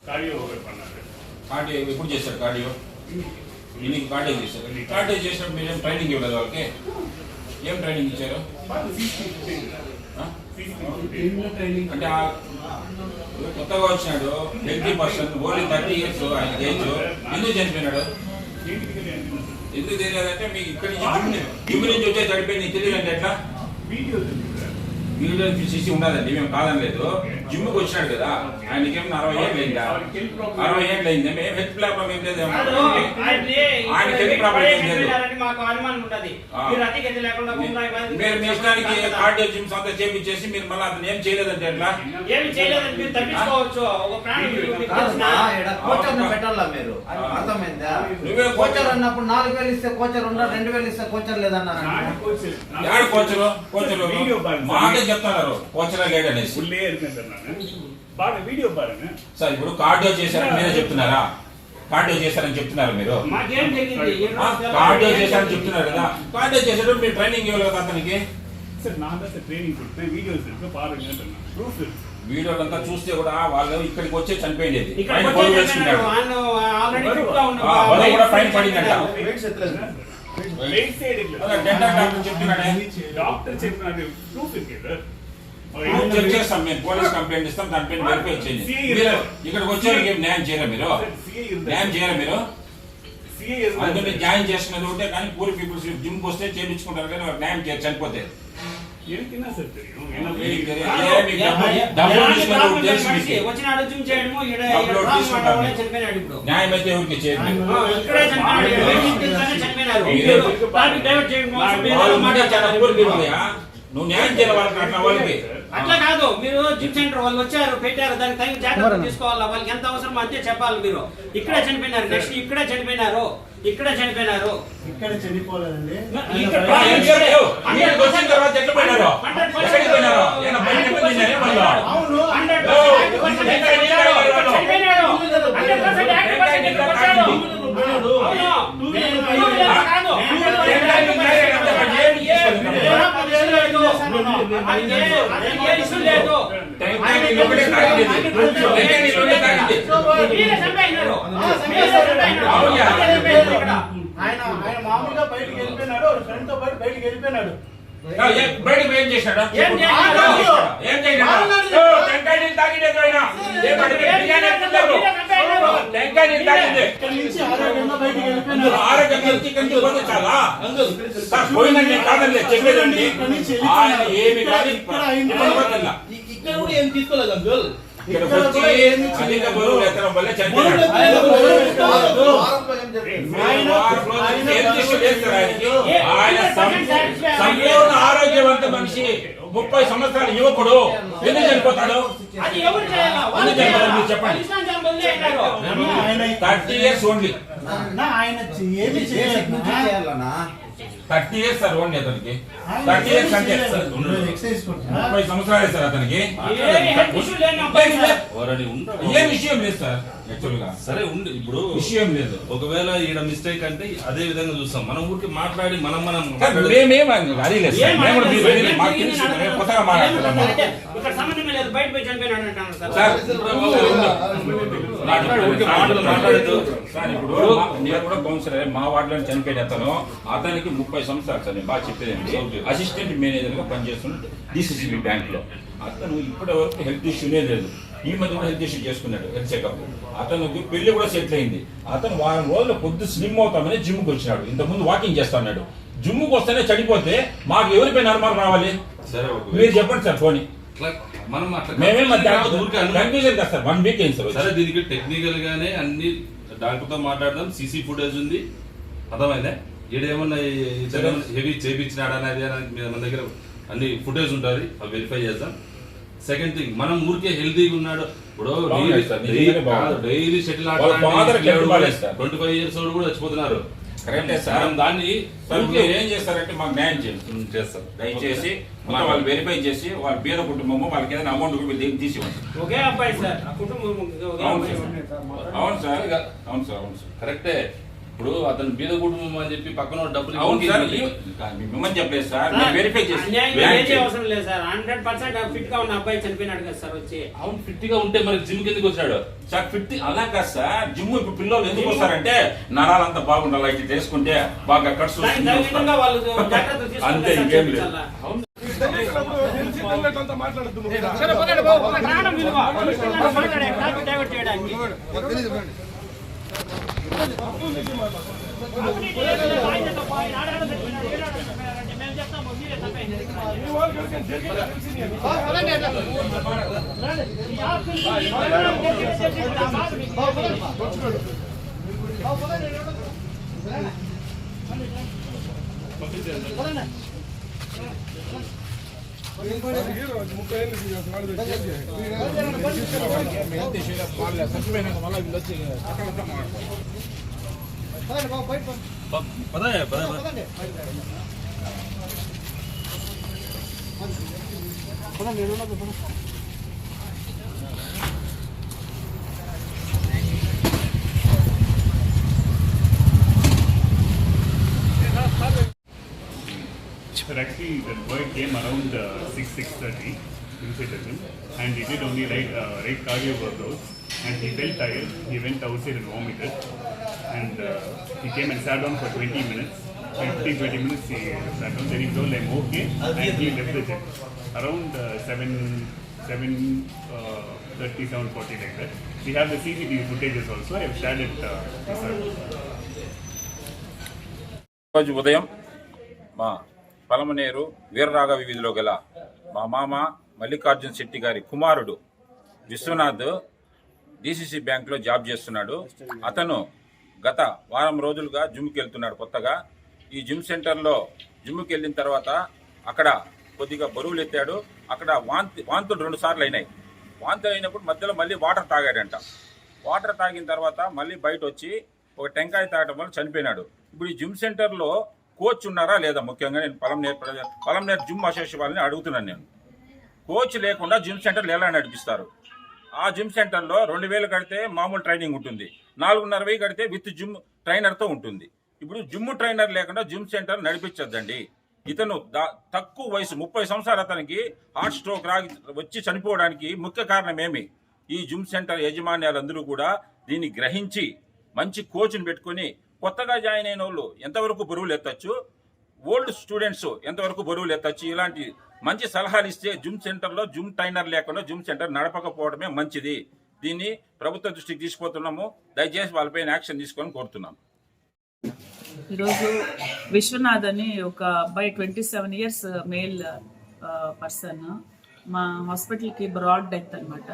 Cardio ఎప్పుడు చేశారు? Cardio ఈయనకి కార్డియో చేశారు. కార్డియో చేసినప్పుడు మీరు ఏం ట్రైనింగ్ ఇవ్వలేదు వాళ్ళకి? ఏం ట్రైనింగ్ ఇచ్చారు? అంటే కొత్తగా వచ్చినాడు హెల్తీ పర్సన్, ఓన్లీ 30 years ఆయన ఏజ్, ఎందుకు చనిపోయినాడు? ఎందుకు తెలియదంటే మీకు ఇక్కడి నుంచి జిమ్ నుంచి వచ్చే చనిపోయి నీకు తెలియదంటే ఎట్లా? వీడియో చూసి ఉండదండి, మేము కాదనలేదు. జిమ్కి వచ్చినాడు కదా, ఆయనకేం 60 ఏళ్ళు అయిందా? 60 ఏళ్ళు అయింది. మేము హెల్త్ ప్రాబ్లం ఏం లేదు, ఆయనకి హెల్త్ ప్రాబ్లం ఏం లేదు. మీరు మీ ఇష్టానికి కార్డియో జిమ్స్ అంతా చేపించేసి మీరు మళ్ళీ అతను ఏం చేయలేదంటే ఎట్లా? నువ్వే కోచర్ అన్నప్పుడు 4000 ఇస్తే కోచర్ ఉన్నా, 2000 ఇస్తే కోచర్ లేదన్నారు. మాకే చెప్తున్నారు కోచరా గైడ్ అనేసి. సార్ ఇప్పుడు కార్డియో చేశారని మీరే చెప్తున్నారా? కార్డియో చేశారని చెప్తున్నారు మీరు? కార్డియో చేశారని చెప్తున్నారు కదా, కార్డియో చేసేటప్పుడు మీరు ట్రైనింగ్ ఇవ్వాలి కదా అతనికి. వీడియోలంతా చూస్తే కూడా వాళ్ళు ఇక్కడికి వచ్చే చనిపోయింది. ఫైన్ పడిందంట. డాక్టర్ చెప్పినాడు చెక్ చేస్తాం, మేము పోలీస్ కంప్లైంట్ ఇస్తాం, దానిపైన వెరిఫై చేయండి. ఇక్కడికి వచ్చారు న్యాయం చేయరా మీరు? న్యాయం చేయరా మీరు? అందులో జాయిన్ చేసుకున్నది ఒకటే, కానీ పూర్ పీపుల్స్ జిమ్కి వస్తే చేయించుకుంటారు కానీ న్యాయం చేయరు చనిపోతే. న్యాయం అయితే ఎవరికి చేయరు. నువ్వు న్యాయం చేయాలి వాళ్ళకి, అట్లా వాళ్ళకి అట్లా కాదు. మీరు జిమ్ సెంటర్ వాళ్ళు వచ్చారు, పెట్టారు, దానికి తగిన జాగ్రత్త తీసుకోవాలా. వాళ్ళకి ఎంత అవసరం అంతే చెప్పాలి. మీరు ఇక్కడే చనిపోయినారు, నెక్స్ట్ ఇక్కడే చనిపోయినారు, ఇక్కడే చనిపోయినారు, ఇక్కడ చనిపోలేదండి. ఆయన మామూలుగా బయటికి వెళ్ళిపోయినాడు, ఫ్రెండ్ తో పాటు బయటికి వెళ్ళిపోయినాడు. బయటకు ఏం చేశాడు? ఏం చెప్పేదండి. ఆయన ఏమి కాదు, ఇక్కడ కూడా ఏం తీసుకోలేదు అంకుల్. అధిక బరువు ఎత్తడం వల్ల చనిపోయాడు. ఆయన సంపూర్ణ ఆరోగ్యవంత మనిషి, 30 సంవత్సరాల యువకుడు ఎందుకు చనిపోతాడు? చెప్పండి. 30 years ఓన్లీ. ఆయన ఏమి చేయాలన్నా 30 years సార్ ఓన్లీ అతనికి 30 years అంటే ఎక్సైజ్ 30 సంవత్సరాలే సార్ అతనికి. ఇష్యూ లేని అబ్బాయి సార్. ఓరని ఉండడు. ఏం విషయం లేదు సార్ యాక్చువల్ గా. సరే ఉండి ఇప్పుడు విషయం లేదు. ఒకవేళ ఈడ మిస్టేక్ అంటే అదే విధంగా చూస్తాం. మనం ఊరికి మాట్లాడి మనం సార్ మేమేం అది లేదు సార్. మేము కూడా మీరు మాకు తెలుసు మేము కొత్తగా మాట్లాడుతున్నాము అంటే ఇక్కడ సంబంధమే లేదు, బయట పోయి చనిపోయినాడు అంటాను సార్. సార్. మాట్లాడదు. సార్ ఇప్పుడు నేను కూడా కౌన్సిలర్ మా వార్డులో చనిపోయిన అతనికి 30 సంవత్సరాలు సార్. నేను బాగా చెప్పేదండి, అసిస్టెంట్ మేనేజర్ గా పనిచేస్తున్నాడు DCCB బ్యాంక్ లో. అతను ఇప్పటి వరకు హెల్త్ ఇష్యూనే లేదు. ఈ మధ్య కూడా హెల్త్ ఇష్యూ చేసుకున్నాడు, హెల్త్ చెకప్. అతనికి పెళ్లి కూడా సెటిల్ అయింది. అతను వారం రోజులు పొద్దు స్లిమ్ అవుతామని జిమ్కి వచ్చినాడు. ఇంతకుముందు వాకింగ్ చేస్తా ఉన్నాడు. జిమ్కి వస్తేనే చనిపోతే మాకు ఎవరిపైన అనుమానం రావాలి? సరే మీరు చెప్పండి సార్. పోనీ మనం మేమేం కన్ఫ్యూజన్ కదా సార్. 1 వీక్ అయింది సార్. సరే దీనికి టెక్నికల్ గానే అన్ని డాక్టర్ తో మాట్లాడదాం. సీసీ ఫుటేజ్ ఉంది, అర్థమైందా? ఈడేమన్నా హెవీ చేయించినాడు అనేది మన దగ్గర అన్ని ఫుటేజ్ ఉంటుంది, అవి వెరిఫై చేద్దాం. సెకండ్ థింగ్, మనం ఊరికే హెల్తీగా ఉన్నాడు. ఇప్పుడు డైలీ షటిల్ 25 years old కూడా చచ్చిపోతున్నారు. కరెక్టే సార్. దాన్ని ఏం చేస్తారంటే మాకు న్యాయం చేస్తారు. దయచేసి వాళ్ళు వెరిఫై చేసి వాళ్ళ పేద కుటుంబము వాళ్ళకి ఏదైనా అమౌంట్ తీసివ్వండి. ఒకే అబ్బాయి సార్, ఆ కుటుంబం ఒకే అబ్బాయి. అవును సార్. అవును సార్. అవును సార్. కరెక్టే. ఇప్పుడు అతను బీద కుటుంబం అని చెప్పి పక్కన డబ్బులు అవును సార్. మిమ్మల్ని చెప్పలేదు సార్, వెరిఫై చేసి అన్యాయంగా ఏది అవసరం లేదు సార్. 100% ఫిట్ గా ఉన్న అబ్బాయి చనిపోయినాడు కదా సార్ వచ్చి. అవును, ఫిట్ గా ఉంటే మరి జిమ్ కిందకి వచ్చాడు సార్. ఫిట్ అలా కాదు సార్. జిమ్ ఇప్పుడు పిల్లలు ఎందుకు వస్తారంటే నరాలంతా బాగుండాలి, ఇట్లా చేసుకుంటే బాగా కట్స్ విధంగా వాళ్ళు జాగ్రత్తలు తీసుకుంటారు. అంతే, ఇంకేం లేదు. ప్రాణం విలువ మాట్లాడే డైవర్ట్ చేయడానికి మేము చెప్తాము, మీరే But actually, the boy came around 6:30 inside the gym, and he did only right cardio workouts, and he felt tired. He went outside and vomited, and he came and sat down for 20 minutes. 15-20 minutes he sat down. Then he told, "I'm okay," and he left the gym around 7:30, 7:40 like that. We have the CCTV footages also. I have shared it. రోజు ఉదయం మా పలమనేరు వీరరాఘవ వీధిలో గల మా మామ మల్లికార్జున్ శెట్టి గారి కుమారుడు Vishwanath DCC బ్యాంక్లో జాబ్ చేస్తున్నాడు. అతను గత వారం రోజులుగా జిమ్కి వెళ్తున్నాడు కొత్తగా. ఈ జిమ్ సెంటర్లో జిమ్కి వెళ్ళిన తర్వాత అక్కడ కొద్దిగా బరువులు ఎత్తాడు. అక్కడ వాంతులు 2 సార్లు అయినాయి. వాంతులు అయినప్పుడు మధ్యలో మళ్ళీ వాటర్ తాగాడంట. వాటర్ తాగిన తర్వాత మళ్ళీ బయట వచ్చి ఒక టెంకాయ తాగడం వల్ల చనిపోయినాడు. ఇప్పుడు ఈ జిమ్ సెంటర్లో కోచ్ ఉన్నారా లేదా? ముఖ్యంగా నేను పలమనేరు జిమ్ అసోసియేషన్ వాళ్ళని అడుగుతున్నాను. నేను కోచ్ లేకుండా జిమ్ సెంటర్లు ఎలా నడిపిస్తారు? ఆ జిమ్ సెంటర్లో 2000 కడితే మామూలు ట్రైనింగ్ ఉంటుంది, 4,500 కడితే విత్ జిమ్ ట్రైనర్తో ఉంటుంది. ఇప్పుడు జిమ్ ట్రైనర్ లేకుండా జిమ్ సెంటర్ నడిపించద్దండి. ఇతను తక్కువ వయసు 30 సంవత్సరాలు అతనికి హార్ట్ స్ట్రోక్ వచ్చి చనిపోవడానికి ముఖ్య కారణం ఏమి? ఈ జిమ్ సెంటర్ యాజమాన్యాలందరూ కూడా దీన్ని గ్రహించి మంచి కోచ్ని పెట్టుకుని కొత్తగా జాయిన్ అయిన వాళ్ళు ఎంతవరకు బరువులు ఎత్తచ్చు, ఓల్డ్ స్టూడెంట్స్ ఎంతవరకు బరువులు ఎత్తచ్చు, ఇలాంటి మంచి సలహాలు ఇస్తే జిమ్ సెంటర్లో జిమ్ ట్రైనర్ లేకుండా జిమ్ సెంటర్ నడపకపోవడమే మంచిది. దీన్ని ప్రభుత్వ దృష్టికి తీసుకుపోతున్నాము. దయచేసి వాళ్ళపైన యాక్షన్ తీసుకొని కోరుతున్నాము. ఈరోజు విశ్వనాథ్ అని ఒక అబ్బాయి 27 years మేల్ పర్సన్ మా హాస్పిటల్కి బ్రాడ్ డెత్ అనమాట.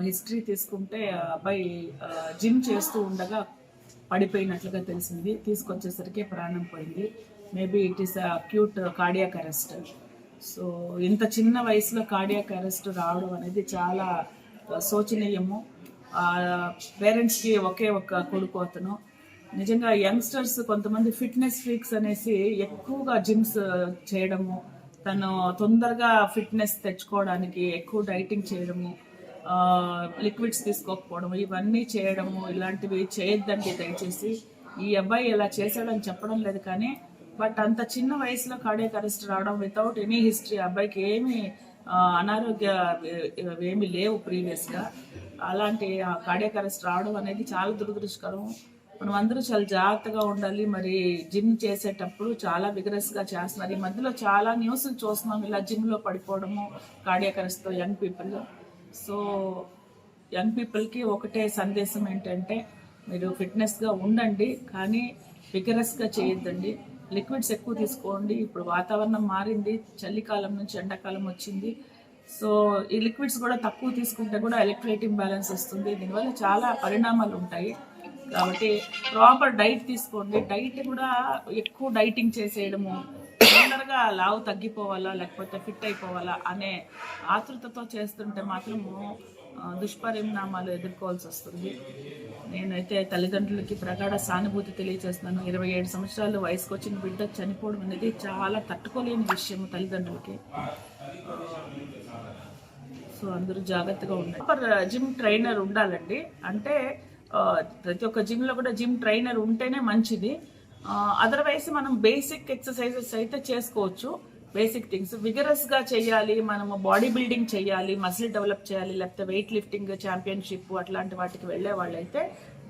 హిస్టరీ తీసుకుంటే అబ్బాయి జిమ్ చేస్తూ ఉండగా పడిపోయినట్లుగా తెలిసింది. తీసుకొచ్చేసరికి ప్రాణం పోయింది. Maybe it is acute cardiac arrest. So ఇంత చిన్న వయసులో కార్డియాక్ అరెస్ట్ రావడం అనేది చాలా శోచనీయము. పేరెంట్స్కి ఒకే ఒక కొడుకు అతను. నిజంగా యంగ్స్టర్స్ కొంతమంది ఫిట్నెస్ ఫ్రీక్స్ అనేసి ఎక్కువగా జిమ్స్ చేయడము, తను తొందరగా ఫిట్నెస్ తెచ్చుకోవడానికి ఎక్కువ డైటింగ్ చేయడము, లిక్విడ్స్ తీసుకోకపోవడం, ఇవన్నీ చేయడము, ఇలాంటివి చేయొద్దండి దయచేసి. ఈ అబ్బాయి ఇలా చేశాడని చెప్పడం లేదు కానీ బట్ అంత చిన్న వయసులో కార్డియాక్ అరెస్ట్ రావడం వితౌట్ ఎనీ హిస్టరీ, అబ్బాయికి ఏమి అనారోగ్య ఏమి లేవు ప్రీవియస్గా, అలాంటి కార్డియాక్ అరెస్ట్ రావడం అనేది చాలా దురదృష్టకరం. మనం అందరూ చాలా జాగ్రత్తగా ఉండాలి. మరి జిమ్ చేసేటప్పుడు చాలా విగరస్గా చేస్తున్నారు. ఈ మధ్యలో చాలా న్యూస్లు చూస్తున్నాం ఇలా జిమ్లో పడిపోవడము కార్డియాక్ అరెస్ట్తో యంగ్ పీపుల్. సో యంగ్ పీపుల్కి ఒకటే సందేశం ఏంటంటే మీరు ఫిట్నెస్గా ఉండండి కానీ విగరస్గా చేయొద్దండి. లిక్విడ్స్ ఎక్కువ తీసుకోండి. ఇప్పుడు వాతావరణం మారింది, చలికాలం నుంచి ఎండాకాలం వచ్చింది. సో ఈ లిక్విడ్స్ కూడా తక్కువ తీసుకుంటే కూడా ఎలక్ట్రోలైట్ ఇంబ్యాలెన్స్ వస్తుంది. దీనివల్ల చాలా పరిణామాలు ఉంటాయి. కాబట్టి ప్రాపర్ డైట్ తీసుకోండి. డైట్ కూడా ఎక్కువ డైటింగ్ చేసేయడము, తొందరగా లావు తగ్గిపోవాలా లేకపోతే ఫిట్ అయిపోవాలా అనే ఆతృతతో చేస్తుంటే మాత్రము దుష్పరిణామాలు ఎదుర్కోవాల్సి వస్తుంది. నేనైతే తల్లిదండ్రులకి ప్రగాఢ సానుభూతి తెలియజేస్తున్నాను. 27 సంవత్సరాలు వయసుకు వచ్చిన బిడ్డ చనిపోవడం అనేది చాలా తట్టుకోలేని విషయం తల్లిదండ్రులకి. సో అందరూ జాగ్రత్తగా ఉండాలి. జిమ్ ట్రైనర్ ఉండాలండి. అంటే ప్రతి ఒక్క జిమ్లో కూడా జిమ్ ట్రైనర్ ఉంటేనే మంచిది. అదర్వైజ్ మనం బేసిక్ ఎక్సర్సైజెస్ అయితే చేసుకోవచ్చు. బేసిక్ థింగ్స్ విగరస్గా చేయాలి, మనము బాడీ బిల్డింగ్ చేయాలి, మసిల్ డెవలప్ చేయాలి, లేకపోతే వెయిట్ లిఫ్టింగ్ ఛాంపియన్షిప్ అట్లాంటి వాటికి వెళ్ళే వాళ్ళైతే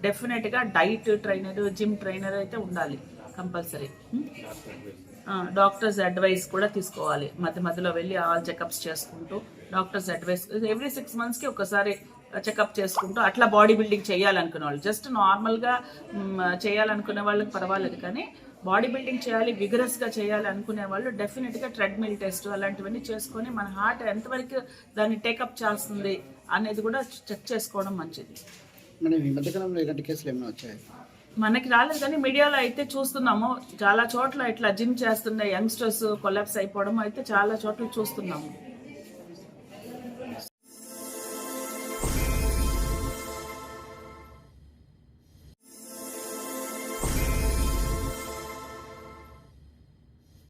డెఫినెట్గా డైట్ ట్రైనర్, జిమ్ ట్రైనర్ అయితే ఉండాలి కంపల్సరీ. డాక్టర్స్ అడ్వైస్ కూడా తీసుకోవాలి. మధ్యలో వెళ్ళి ఆల్ చెకప్స్ చేసుకుంటూ డాక్టర్స్ అడ్వైస్ ఎవ్రీ 6 monthsకి ఒకసారి చెకప్ చేసుకుంటూ అట్లా బాడీ బిల్డింగ్ చేయాలనుకునే వాళ్ళు, జస్ట్ నార్మల్గా చేయాలనుకునే వాళ్ళకి పర్వాలేదు కానీ బాడీ బిల్డింగ్ చేయాలి, విగరస్గా చేయాలి అనుకునే వాళ్ళు డెఫినెట్గా ట్రెడ్మిల్ టెస్ట్ అలాంటివన్నీ చేసుకొని మన హార్ట్ ఎంతవరకు దాన్ని టేకప్ చేస్తుంది అనేది కూడా చెక్ చేసుకోవడం మంచిది. ఈ మధ్యకాలంలో ఇలాంటి కేసులు ఏమైనా వచ్చాయి? మనకి రాలేదు కానీ మీడియాలో అయితే చూస్తున్నాము. చాలా చోట్ల ఇట్లా జిమ్ చేస్తున్న యంగ్స్టర్స్ కొలాప్స్ అయిపోవడం అయితే చాలా చోట్ల చూస్తున్నాము.